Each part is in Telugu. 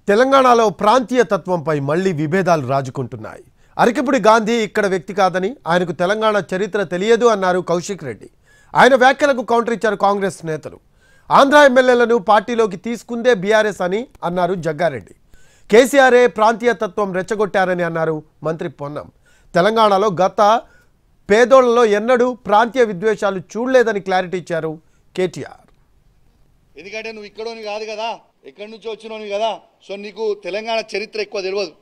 తెలంగాణలో ప్రాంతీయ తత్వంపై మళ్లీ విభేదాలు రాజుకుంటున్నాయి. అరకిపుడి గాంధీ ఇక్కడ వ్యక్తి కాదని, ఆయనకు తెలంగాణ చరిత్ర తెలియదు అన్నారు కౌశిక్ రెడ్డి. ఆయన వ్యాఖ్యలకు కౌంటర్ ఇచ్చారు కాంగ్రెస్ నేతలు. ఆంధ్ర ఎమ్మెల్యేలను పార్టీలోకి తీసుకుందే బీఆర్ఎస్ అని అన్నారు జగ్గారెడ్డి. కేసీఆరే ప్రాంతీయ తత్వం రెచ్చగొట్టారని అన్నారు మంత్రి పొన్నం. తెలంగాణలో గత పేదోళ్లలో ఎన్నడూ ప్రాంతీయ విద్వేషాలు చూడలేదని క్లారిటీ ఇచ్చారు కేటీఆర్. ఎందుకంటే నువ్వు ఇక్కడోని కాదు కదా, ఎక్కడి నుంచి వచ్చినోని కదా. సో నీకు తెలంగాణ చరిత్ర ఎక్కువ తెలియదు,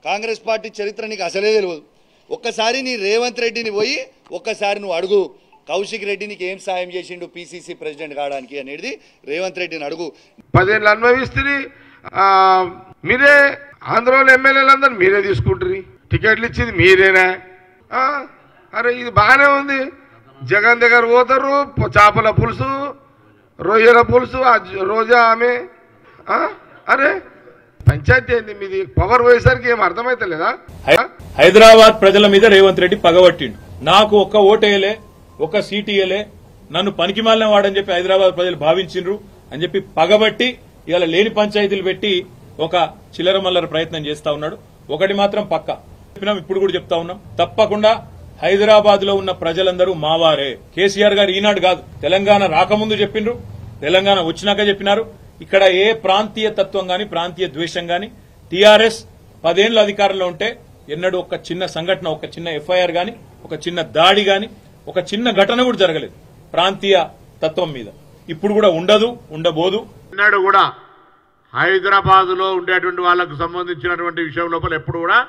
కాంగ్రెస్ పార్టీ చరిత్ర నీకు అసలే తెలియదు. ఒక్కసారి నీ రేవంత్ రెడ్డిని పోయి ఒక్కసారి నువ్వు అడుగు, కౌశిక్ రెడ్డి నీకు ఏం సాయం చేసిండు పీసీసీ ప్రెసిడెంట్ కావడానికి అనేది రేవంత్ రెడ్డిని అడుగు. 10 ఏళ్ళు అనుభవిస్తుంది. మీరే ఆంధ్రలో ఎమ్మెల్యేలందరూ మీరే తీసుకుంటారు, టికెట్లు ఇచ్చింది మీరేనా? అరే ఇది బాగానే ఉంది. జగన్ దగ్గర పోతారు, చేపల పులుసు, రొయ్యల పులుసు, రోజా ఆమె. అరే పంచాయతీ ఏంది మీది? పవర్ పోయేసరికి ఏం అర్థమైతలేదా? హైదరాబాద్ ప్రజల మీద రేవంత్ రెడ్డి పగబట్టిండు. నాకు ఒక్క ఓటేయలే, ఒక్క సీటు ఇయ్యలే, నన్ను పనికిమాలిన వాడని చెప్పి హైదరాబాద్ ప్రజలు భావించిండ్రు అని చెప్పి పగబట్టి ఇవాళ లేని పంచాయతీలు పెట్టి ఒక చిల్లర మల్లర ప్రయత్నం చేస్తా ఉన్నాడు. ఒకటి మాత్రం పక్క చెప్పినాం, ఇప్పుడు కూడా చెప్తా ఉన్నాం, తప్పకుండా హైదరాబాద్ లో ఉన్న ప్రజలందరూ మావారే. కేసీఆర్ గారు ఈనాడు కాదు, తెలంగాణ రాకముందు చెప్పిండ్రు, తెలంగాణ వచ్చినాక చెప్పినారు. ఇక్కడ ఏ ప్రాంతీయ తత్వం గాని, ప్రాంతీయ ద్వేషం గాని, టీఆర్ఎస్ 10 ఏళ్ల అధికారంలో ఉంటే ఎన్నడూ ఒక చిన్న సంఘటన, ఒక చిన్న ఎఫ్ఐఆర్ గాని, ఒక చిన్న దాడి గాని, ఒక చిన్న ఘటన కూడా జరగలేదు ప్రాంతీయ తత్వం మీద. ఇప్పుడు కూడా ఉండదు, ఉండబోదు. ఎన్నడూ కూడా హైదరాబాద్ లో ఉండేటువంటి వాళ్ళకు సంబంధించినటువంటి విషయం లోపల ఎప్పుడు కూడా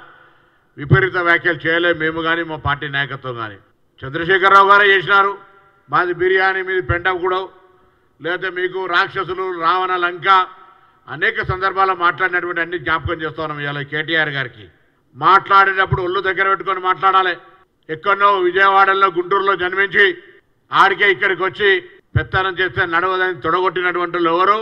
విపరీత వ్యాఖ్యలు చేయలేము మేము కానీ, మా పార్టీ నాయకత్వం కానీ. చంద్రశేఖరరావు గారే చేసినారు, మాది బిర్యానీ, మీది పెండగూడెం, లేదా మీకు రాక్షసులు, రావణ, లంక, అనేక సందర్భాల్లో మాట్లాడినటువంటి అన్ని జ్ఞాపకం చేస్తా ఉన్నాం. ఇవాళ కేటీఆర్ గారికి మాట్లాడేటప్పుడు ఒళ్ళు దగ్గర పెట్టుకొని మాట్లాడాలి. ఎక్కడో విజయవాడలో, గుంటూరులో జన్మించి ఆడికే ఇక్కడికి వచ్చి పెత్తనం చేస్తే నడవదని తొడగొట్టినటువంటి ఎవరు?